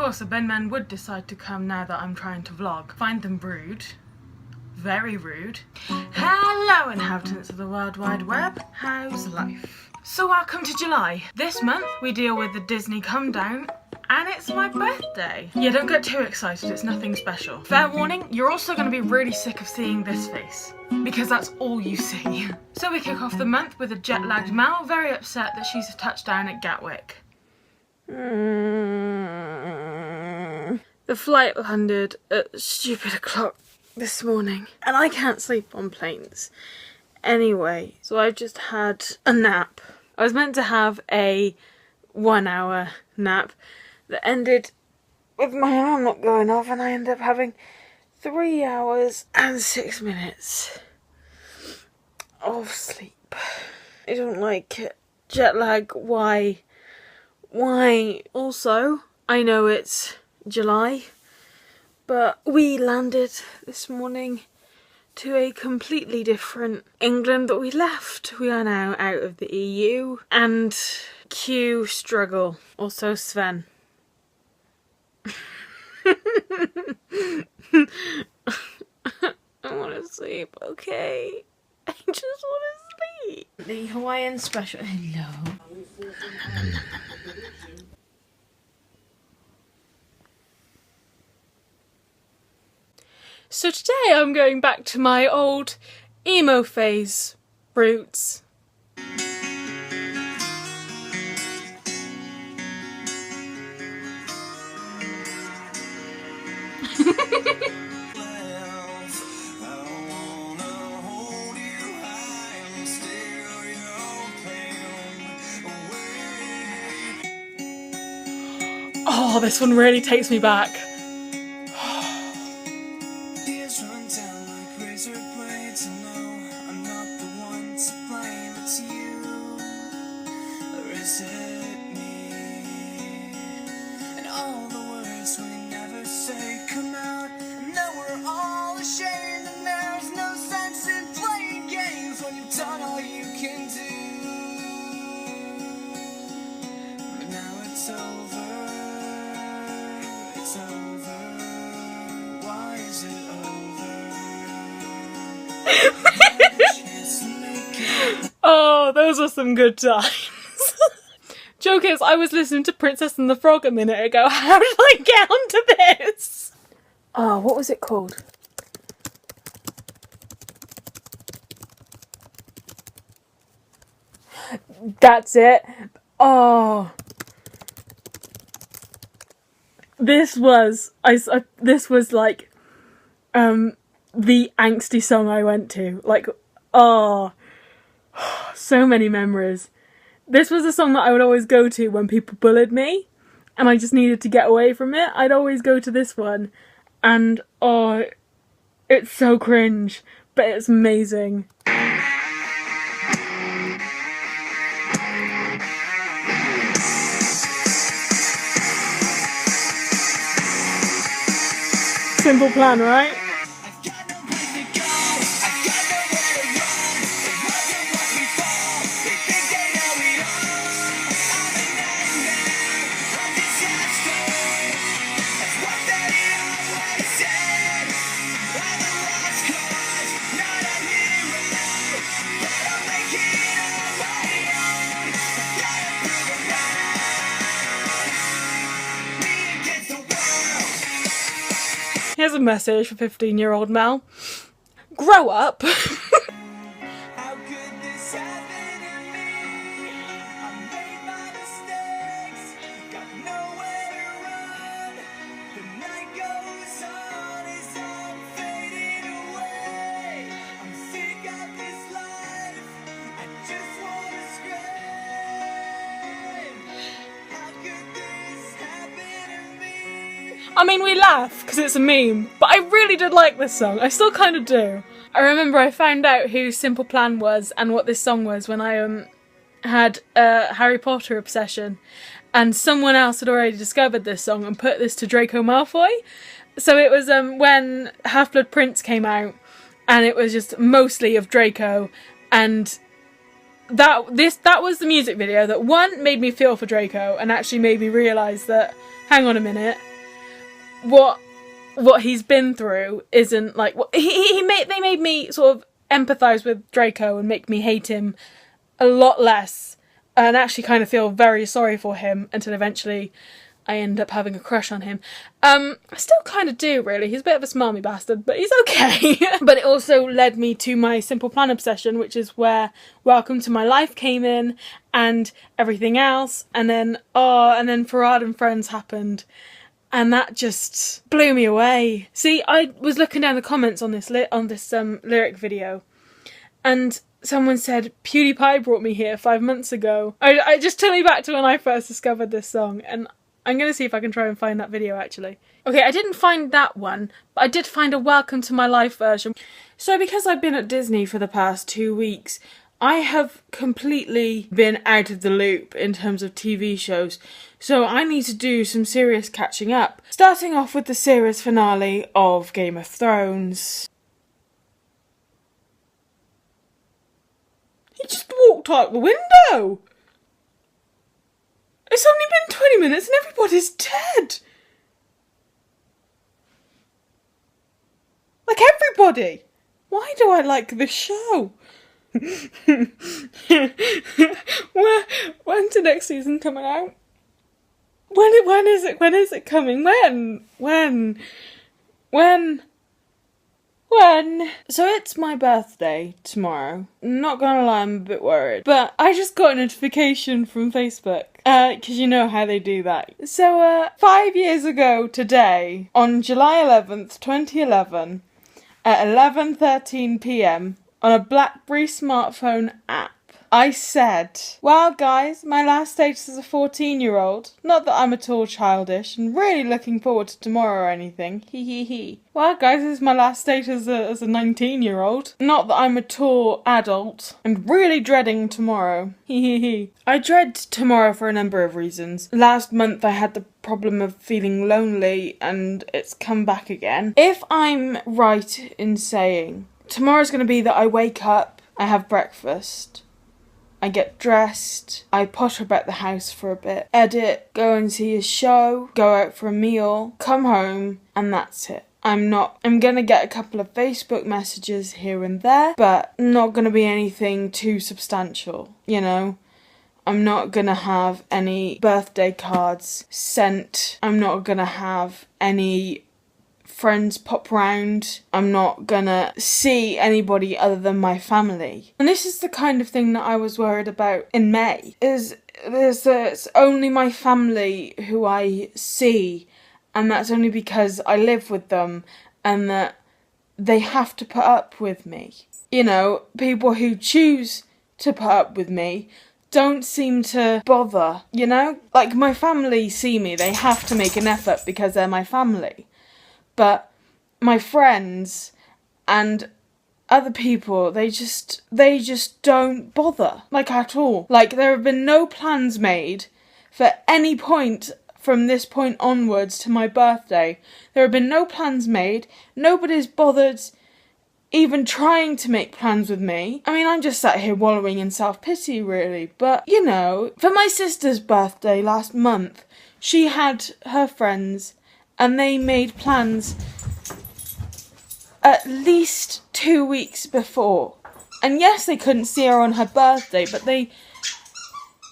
course the bin men would decide to come now that I'm trying to vlog. Find them rude. Very rude. Hello inhabitants of the World Wide Web, how's life? So welcome to July. This month we deal with the Disney come down and it's my birthday. Yeah, don't get too excited, it's nothing special. Fair warning, you're also going to be really sick of seeing this face, because that's all you see. So we kick off the month with a jet-lagged Mel, very upset that she's a touchdown at Gatwick. The flight landed at stupid o'clock this morning, and I can't sleep on planes. Anyway, so I've just had a nap. I was meant to have a 1 hour nap that ended with my alarm not going off, and I ended up having 3 hours and 6 minutes of sleep. I don't like it. Jet lag, why? Why? Also, I know it's July, but we landed this morning to a completely different England that we left. We are now out of the EU, and cue struggle. Also Sven. I want to sleep, okay? I just want to sleep. The Hawaiian special. Hello. So today I'm going back to my old emo phase roots. Oh, this one really takes me back. Oh, those were some good times. Joke is, I was listening to Princess and the Frog a minute ago. How did I get onto this? Oh, what was it called? That's it. Oh. This was like the angsty song I went to. Like, oh, so many memories. This was a song that I would always go to when people bullied me and I just needed to get away from it. I'd always go to this one, and oh, it's so cringe, but it's amazing. Simple Plan, right? Here's a message for 15-year-old Mel. Grow up. How could this happen to me? I made my mistakes, got nowhere to run. The night goes on as I'm fading away. I'm sick of this life, I just wanna scream. How could this happen to me? I mean, we laugh because it's a meme, but I really did like this song. I still kind of do. I remember I found out who Simple Plan was and what this song was when I had a Harry Potter obsession, and someone else had already discovered this song and put this to Draco Malfoy. So it was when Half-Blood Prince came out, and it was just mostly of Draco, and that was the music video that, one, made me feel for Draco and actually made me realise that, hang on a minute, what he's been through isn't like what they made me sort of empathise with Draco and make me hate him a lot less, and actually kind of feel very sorry for him until eventually I end up having a crush on him. I still kind of do, really. He's a bit of a smarmy bastard, but he's okay. But it also led me to my Simple Plan obsession, which is where Welcome to My Life came in and everything else. And then Farad and Friends happened. And that just blew me away. See, I was looking down the comments on this lyric video, and someone said, PewDiePie brought me here 5 months ago. I just took me back to when I first discovered this song, and I'm going to see if I can try and find that video, actually. Okay, I didn't find that one, but I did find a Welcome to My Life version. So because I've been at Disney for the past 2 weeks, I have completely been out of the loop in terms of TV shows, so I need to do some serious catching up. Starting off with the series finale of Game of Thrones. He just walked out the window! It's only been 20 minutes and everybody's dead! Like, everybody! Why do I like this show? When's the next season coming out? When is it coming? When? So it's my birthday tomorrow. Not gonna lie, I'm a bit worried. But I just got a notification from Facebook. Because you know how they do that. So, 5 years ago today, on July 11th, 2011, at 11:13 PM, on a BlackBerry smartphone app, I said, well guys, my last date as a 14-year-old. Not that I'm at all childish and really looking forward to tomorrow or anything. Hee hee hee. Well guys, this is my last date as a 19-year-old. Not that I'm at all adult and really dreading tomorrow. Hee hee hee. I dread tomorrow for a number of reasons. Last month I had the problem of feeling lonely and it's come back again. If I'm right in saying tomorrow's going to be that I wake up, I have breakfast, I get dressed, I potter about the house for a bit, edit, go and see a show, go out for a meal, come home, and that's it. I'm gonna get a couple of Facebook messages here and there, but not gonna be anything too substantial, you know? I'm not gonna have any birthday cards sent. I'm not gonna have any friends pop round. I'm not gonna see anybody other than my family. And this is the kind of thing that I was worried about in May. It's only my family who I see, and that's only because I live with them and that they have to put up with me. You know, people who choose to put up with me don't seem to bother, you know? Like, my family see me, they have to make an effort because they're my family. But my friends and other people, they just don't bother, like, at all. Like, there have been no plans made for any point from this point onwards to my birthday. There have been no plans made. Nobody's bothered even trying to make plans with me. I mean, I'm just sat here wallowing in self-pity, really. But, you know, for my sister's birthday last month, she had her friends and they made plans at least 2 weeks before. And yes, they couldn't see her on her birthday, but they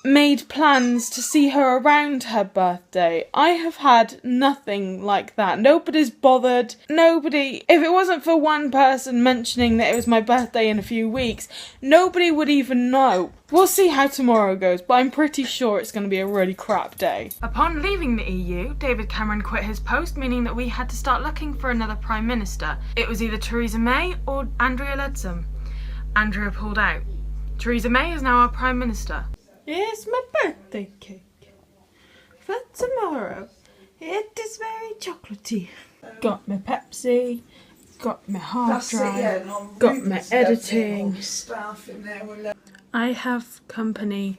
made plans to see her around her birthday. I have had nothing like that. Nobody's bothered. Nobody, if it wasn't for one person mentioning that it was my birthday in a few weeks, nobody would even know. We'll see how tomorrow goes, but I'm pretty sure it's going to be a really crap day. Upon leaving the EU, David Cameron quit his post, meaning that we had to start looking for another Prime Minister. It was either Theresa May or Andrea Leadsom. Andrea pulled out. Theresa May is now our Prime Minister. Here's my birthday cake for tomorrow. It is very chocolatey. Got my Pepsi, got my hard drive, got my editing. I have company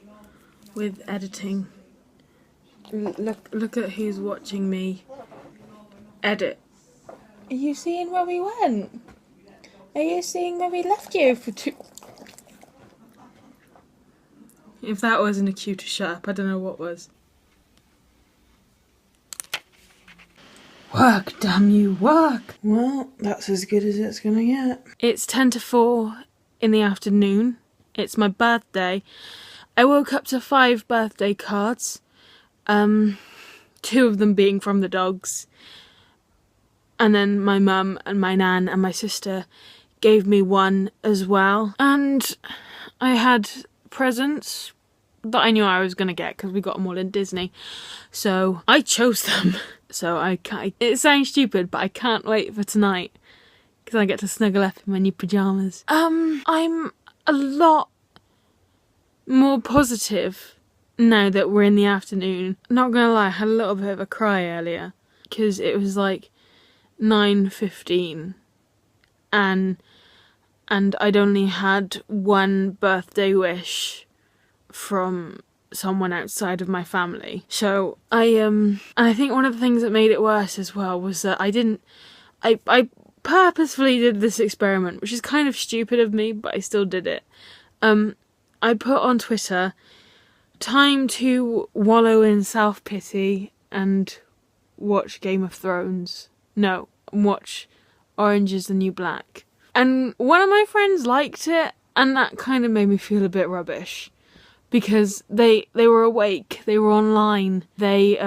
with editing. Look at who's watching me edit. Are you seeing where we went? Are you seeing where we left you for 2... If that wasn't a cue to shut up, I don't know what was. What? Work, damn you, work. Well, that's as good as it's gonna get. It's 10 to 4 in the afternoon. It's my birthday. I woke up to 5 birthday cards. 2 of them being from the dogs. And then my mum and my nan and my sister gave me one as well. And I had presents that I knew I was going to get because we got them all in Disney. So I chose them. So I can't, it sounds stupid, but I can't wait for tonight because I get to snuggle up in my new pyjamas. I'm a lot more positive now that we're in the afternoon. Not gonna lie, I had a little bit of a cry earlier because it was like 9:15 and I'd only had one birthday wish from someone outside of my family. So and I think one of the things that made it worse as well was that I purposefully did this experiment, which is kind of stupid of me, but I still did it. I put on Twitter, time to wallow in self-pity and watch Game of Thrones. No, watch Orange is the New Black. And one of my friends liked it, and that kind of made me feel a bit rubbish. Because they were awake, they were online, they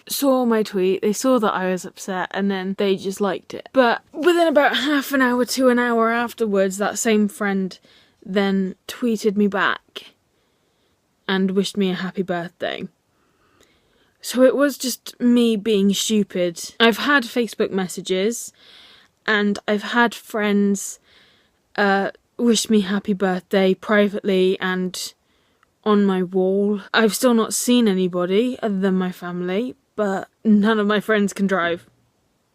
saw my tweet, they saw that I was upset, and then they just liked it. But within about half an hour to an hour afterwards, that same friend then tweeted me back and wished me a happy birthday. So it was just me being stupid. I've had Facebook messages and I've had friends wish me happy birthday privately and on my wall. I've still not seen anybody other than my family, but none of my friends can drive.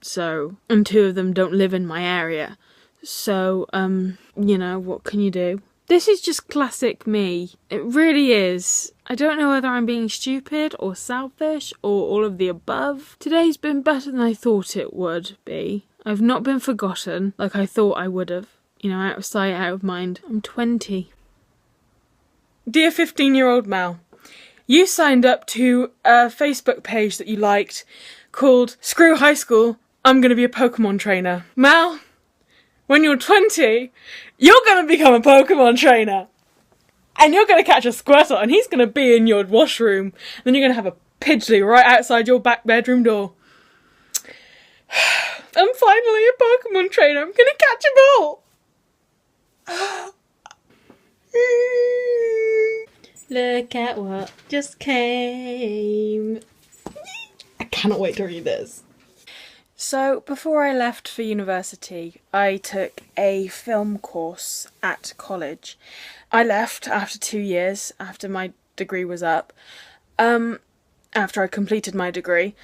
So, and 2 of them don't live in my area. So, you know, what can you do? This is just classic me. It really is. I don't know whether I'm being stupid or selfish or all of the above. Today's been better than I thought it would be. I've not been forgotten like I thought I would have. You know, out of sight, out of mind. I'm 20. Dear 15-year-old Mal, you signed up to a Facebook page that you liked called Screw High School, I'm gonna be a Pokemon trainer. Mal, when you're 20, you're gonna become a Pokemon trainer. And you're gonna catch a Squirtle and he's gonna be in your washroom. And then you're gonna have a Pidgey right outside your back bedroom door. I'm finally a Pokemon trainer. I'm gonna catch them all. Look at what just came. I cannot wait to read this. So, before I left for university, I took a film course at college. I left after 2 years, after my degree was up, after I completed my degree.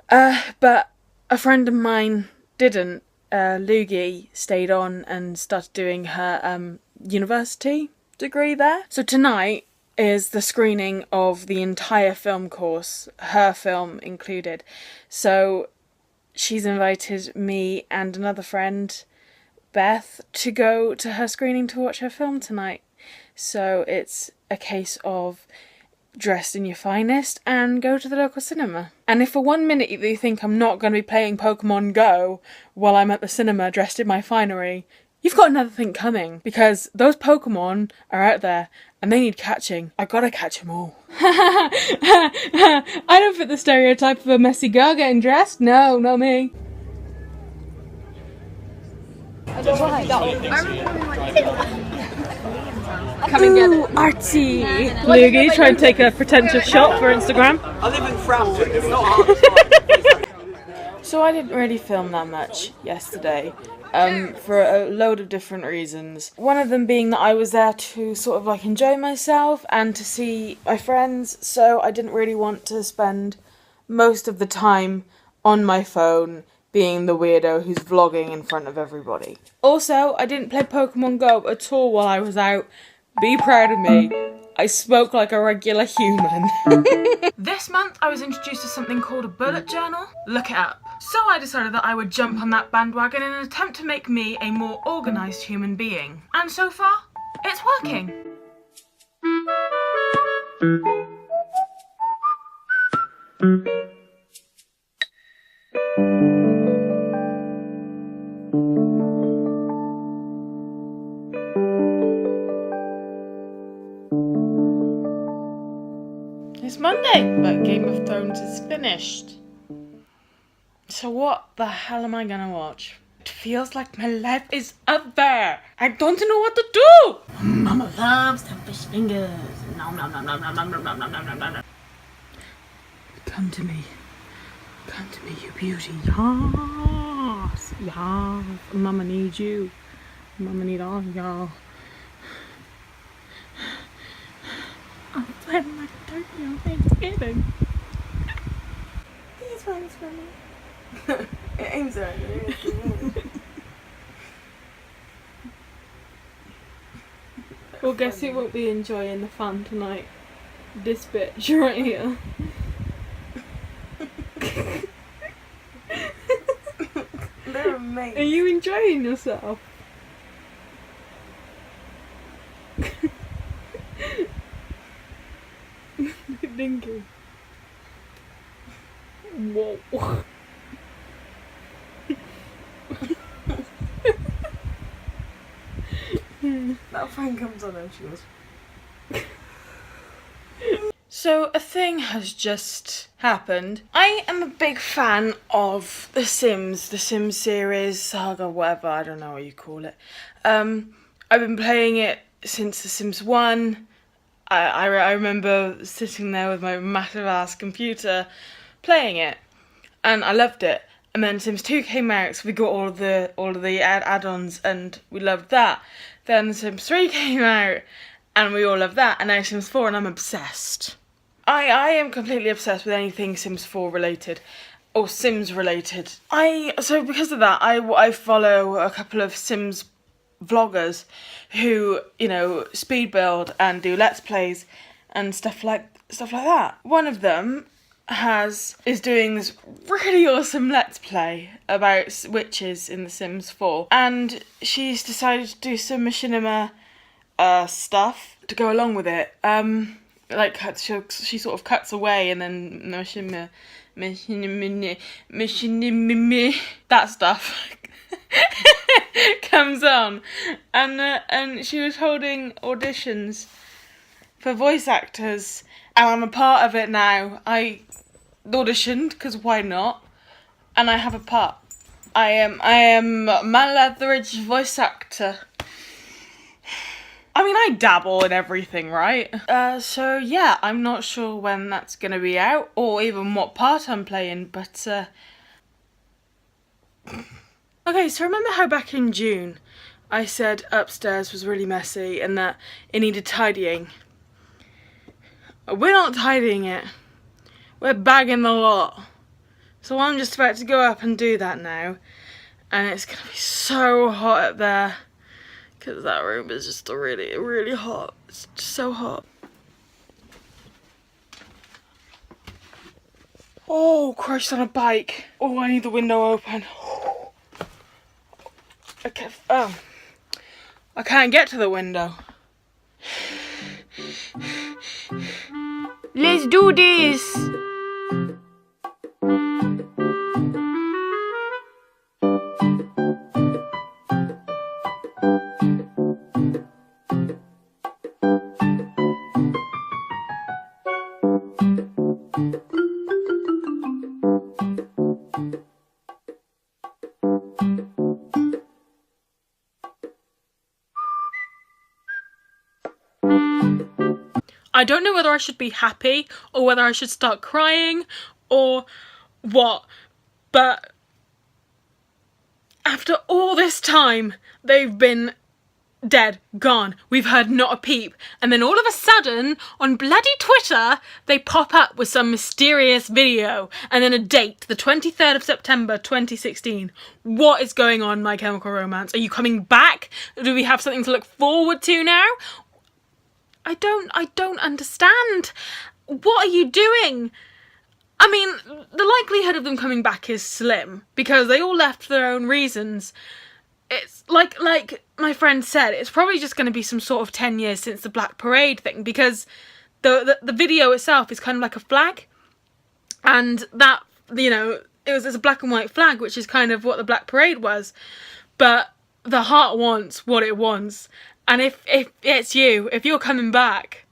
But a friend of mine didn't. Lugie stayed on and started doing her university degree there. So tonight is the screening of the entire film course, her film included. So she's invited me and another friend, Beth, to go to her screening to watch her film tonight. So it's a case of dressed in your finest and go to the local cinema. And if for 1 minute you think I'm not going to be playing Pokemon Go while I'm at the cinema dressed in my finery, you've got another thing coming, because those Pokemon are out there and they need catching. I gotta catch them all. I don't fit the stereotype of a messy girl getting dressed. No, not me. Ooh, artsy. Lugie trying to take a pretentious shot for Instagram. I live in Frampton, it's not hard. So I didn't really film that much yesterday, for a load of different reasons. One of them being that I was there to sort of like enjoy myself and to see my friends, so I didn't really want to spend most of the time on my phone being the weirdo who's vlogging in front of everybody. Also, I didn't play Pokemon Go at all while I was out. Be proud of me. I spoke like a regular human. This month I was introduced to something called a bullet journal. Look it up. So I decided that I would jump on that bandwagon in an attempt to make me a more organised human being. And so far, it's working. It's Monday, but Game of Thrones is finished. So what the hell am I gonna watch? It feels like my life is up there. I don't know what to do. Mama loves the fish fingers. Nom nom nom nom nom nom nom nom nom nom nom nom. Come to me, you beauty. Yes, yes. Mama needs you. Mama need all y'all. I'm planning like a turkey on Thanksgiving. It's fine, it's fine. It aims at it. Well, guess who won't be enjoying the fun tonight? This bitch right here. They're amazing. Are you enjoying yourself? Thank you. Whoa. That phone comes on and she goes. So a thing has just happened. I am a big fan of The Sims series, saga, whatever, I don't know what you call it. I've been playing it since The Sims 1. I remember sitting there with my massive ass computer playing it, and I loved it. And then Sims 2 came out, so we got all of the add-ons, and we loved that. Then Sims 3 came out, and we all loved that. And now Sims 4, and I'm obsessed. I am completely obsessed with anything Sims 4 related, or Sims related. So because of that, I follow a couple of Sims vloggers who, you know, speed build and do let's plays and stuff like that. One of them is doing this really awesome let's play about witches in The Sims 4, and she's decided to do some machinima stuff to go along with it. Like she sort of cuts away, and then machinima that stuff comes on, and she was holding auditions for voice actors, and I'm a part of it now. I auditioned because why not, and I have a part. I am Mal Etheridge voice actor. I mean, I dabble in everything, right? So yeah, I'm not sure when that's gonna be out, or even what part I'm playing, but okay, so remember how back in June I said upstairs was really messy and that it needed tidying? We're not tidying it. We're bagging the lot. So I'm just about to go up and do that now, and it's gonna be so hot up there. Because that room is just really, really hot. It's just so hot. Oh, Christ on a bike. Oh, I need the window open. Okay, I can't get to the window. Let's do this. I don't know whether I should be happy or whether I should start crying or what, but after all this time, they've been dead, gone. We've heard not a peep. And then all of a sudden, on bloody Twitter, they pop up with some mysterious video and then a date, the 23rd of September 2016. What is going on, My Chemical Romance? Are you coming back? Do we have something to look forward to now? I don't understand. What are you doing? I mean, the likelihood of them coming back is slim because they all left for their own reasons. It's like my friend said, it's probably just going to be some sort of 10 years since the Black Parade thing, because the video itself is kind of like a flag, and that, you know, it's a black and white flag, which is kind of what the Black Parade was, but the heart wants what it wants. And if it's you, if you're coming back,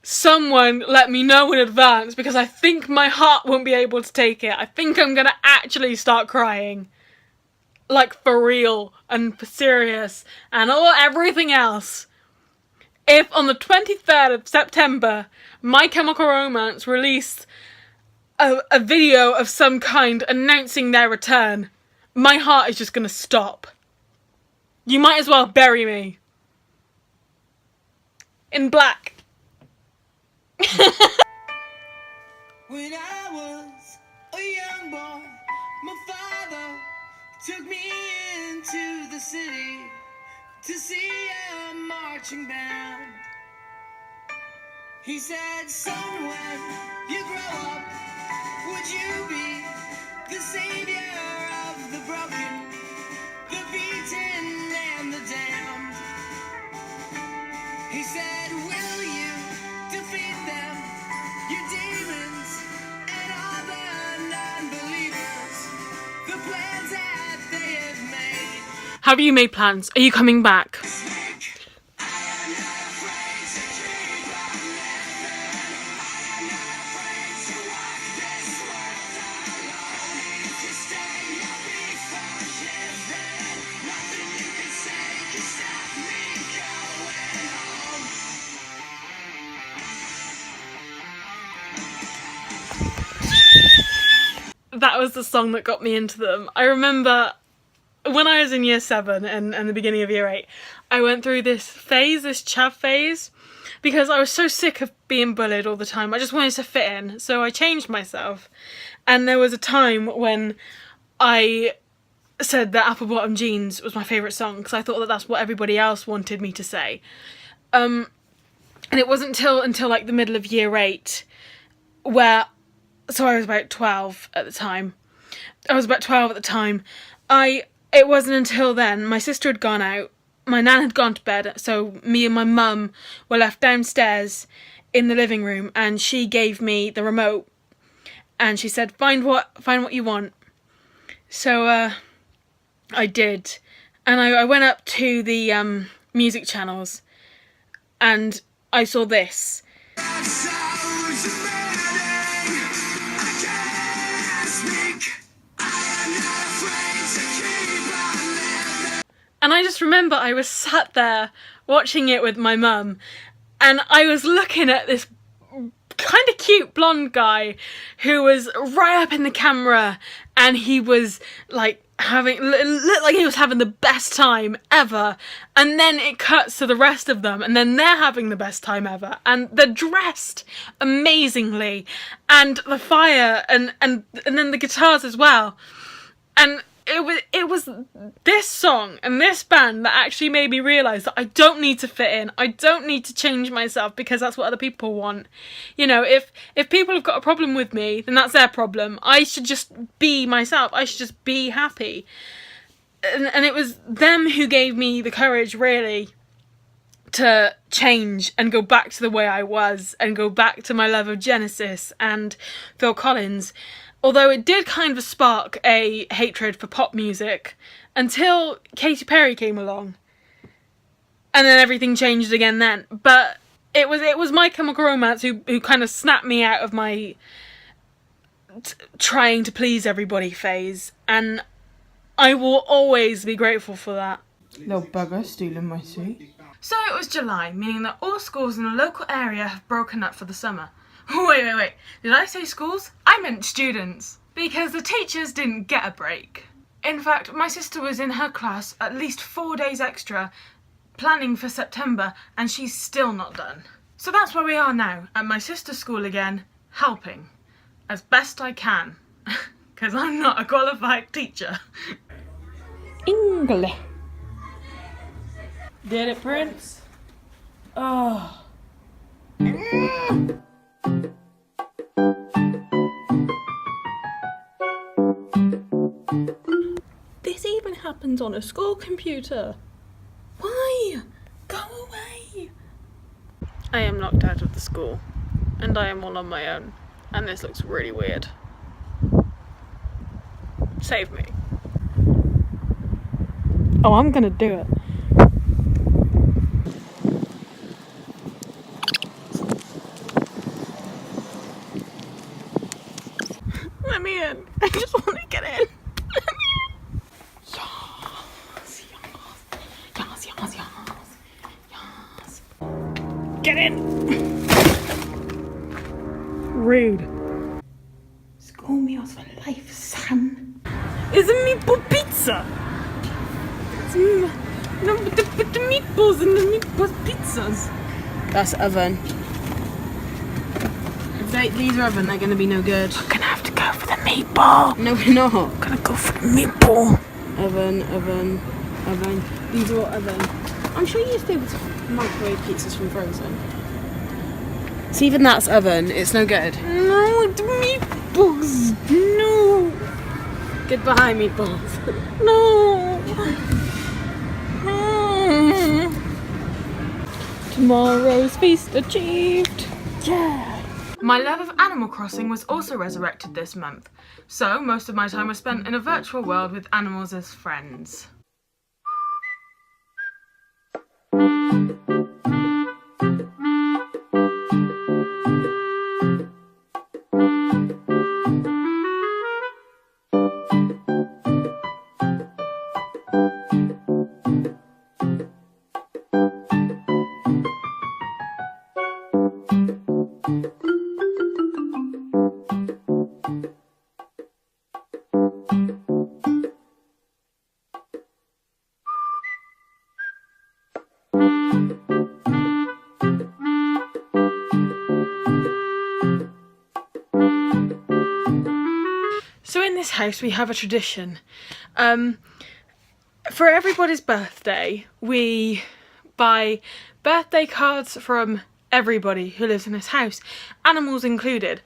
someone let me know in advance, because I think my heart won't be able to take it. I think I'm gonna actually start crying. Like, for real, and for serious, and everything else. If on the 23rd of September, My Chemical Romance released a video of some kind announcing their return, my heart is just gonna stop. You might as well bury me in black. When I was a young boy, my father took me into the city to see a marching band. He said, son, when you grow up, would you be the savior of the broken, the beaten, and the damned? He said, will you defeat them, your demons, and all the non-believers, the plans that they have made? Have you made plans? Are you coming back? That was the song that got me into them. I remember when I was in year 7 and the beginning of year 8, I went through this phase, this chav phase, because I was so sick of being bullied all the time. I just wanted to fit in, so I changed myself. And there was a time when I said that Apple Bottom Jeans was my favourite song, because I thought that that's what everybody else wanted me to say. And it wasn't until like the middle of year 8 where, so I was about 12 at the time. It wasn't until then, my sister had gone out, my nan had gone to bed, so me and my mum were left downstairs in the living room, and she gave me the remote, and she said, find what you want. So I did, and I went up to the music channels, and I saw this. And I just remember I was sat there watching it with my mum, and I was looking at this kind of cute blonde guy who was right up in the camera, and he was like looked like he was having the best time ever, and then it cuts to the rest of them, and then they're having the best time ever, and they're dressed amazingly, and the fire and then the guitars as well, and it was this song and this band that actually made me realise that I don't need to fit in. I don't need to change myself because that's what other people want. You know, if people have got a problem with me, then that's their problem. I should just be myself. I should just be happy. And it was them who gave me the courage, really, to change and go back to the way I was and go back to my love of Genesis and Phil Collins. Although it did kind of spark a hatred for pop music until Katy Perry came along. And then everything changed again then. But it was My Chemical Romance who kind of snapped me out of my trying to please everybody phase. And I will always be grateful for that. Little bugger stealing my sweet. So it was July, meaning that all schools in the local area have broken up for the summer. Wait. Did I say schools? I meant students. Because the teachers didn't get a break. In fact, my sister was in her class at least 4 days extra, planning for September, and she's still not done. So that's where we are now, at my sister's school again, helping. As best I can. Because I'm not a qualified teacher. English. Did it, Prince? Oh. This even happens on a school computer. Why? Go away. I am locked out of the school, and I am all on my own, and this looks really weird. Save me. Oh, I'm gonna do it. me in. I just want to get in. Yes. Get in. Rude. School meals for life, son. It's a meatball pizza. No, but the meatballs and the meatball pizzas. That's oven. If these are oven, they're gonna be no good. We're gonna have to go for the meatball. No, we're not. We're gonna go for the meatball. Oven, oven, oven. These are all oven. I'm sure you used to be able to microwave pizzas from Frozen. So even that's oven. It's no good. No, the meatballs. No. Goodbye, meatballs. No. Tomorrow's feast achieved. Yeah. My love of Animal Crossing was also resurrected this month, so most of my time was spent in a virtual world with animals as friends. So in this house we have a tradition. For everybody's birthday, we buy birthday cards from everybody who lives in this house, animals included.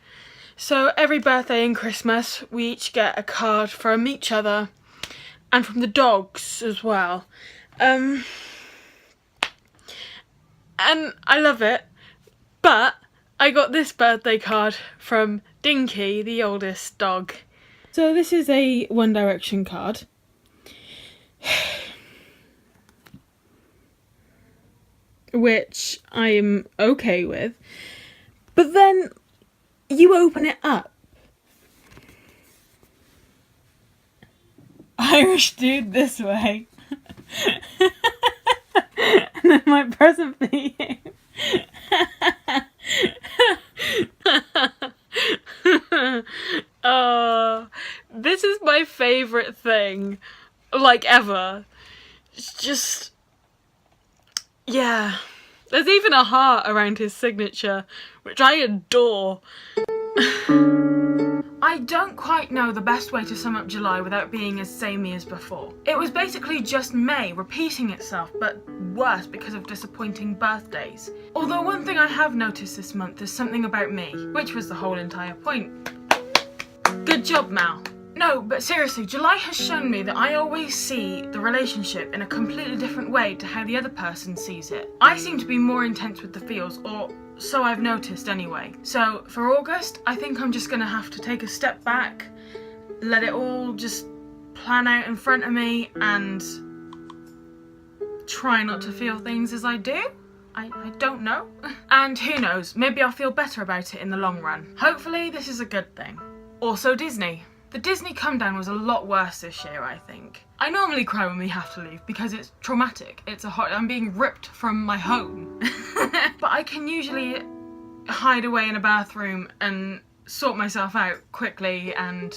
So every birthday and Christmas, we each get a card from each other and from the dogs as well. And I love it, but I got this birthday card from Dinky, the oldest dog. So this is a One Direction card. Which I am okay with. But then you open it up. Irish dude this way. And then my present for you. This is my favourite thing, like, ever. It's just, yeah. There's even a heart around his signature, which I adore. I don't quite know the best way to sum up July without being as samey as before. It was basically just May repeating itself, but worse because of disappointing birthdays. Although one thing I have noticed this month is something about me, which was the whole entire point. Good job, Mal. No, but seriously, July has shown me that I always see the relationship in a completely different way to how the other person sees it. I seem to be more intense with the feels, or so I've noticed anyway. So for August, I think I'm just gonna have to take a step back, let it all just plan out in front of me, and try not to feel things as I do. I don't know. And who knows, maybe I'll feel better about it in the long run. Hopefully this is a good thing. Also Disney. The Disney come down was a lot worse this year, I think. I normally cry when we have to leave because it's traumatic. I'm being ripped from my home. But I can usually hide away in a bathroom and sort myself out quickly and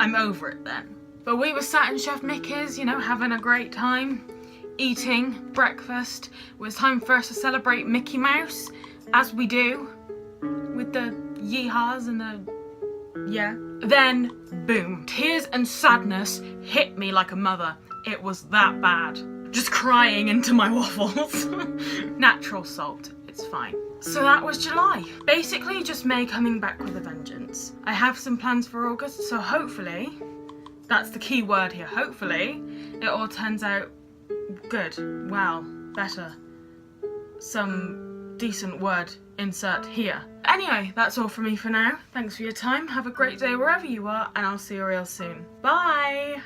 I'm over it then. But we were sat in Chef Mickey's, you know, having a great time, eating breakfast. It was time for us to celebrate Mickey Mouse, as we do, with the yeehaws and the, yeah. Then, boom, tears and sadness hit me like a mother. It was that bad. Just crying into my waffles. Natural salt, it's fine. So that was July. Basically just May coming back with a vengeance. I have some plans for August, so hopefully, that's the key word here, hopefully, it all turns out good, well, better. Some decent word insert here. Anyway, that's all from me for now. Thanks for your time. Have a great day wherever you are, and I'll see you real soon. Bye!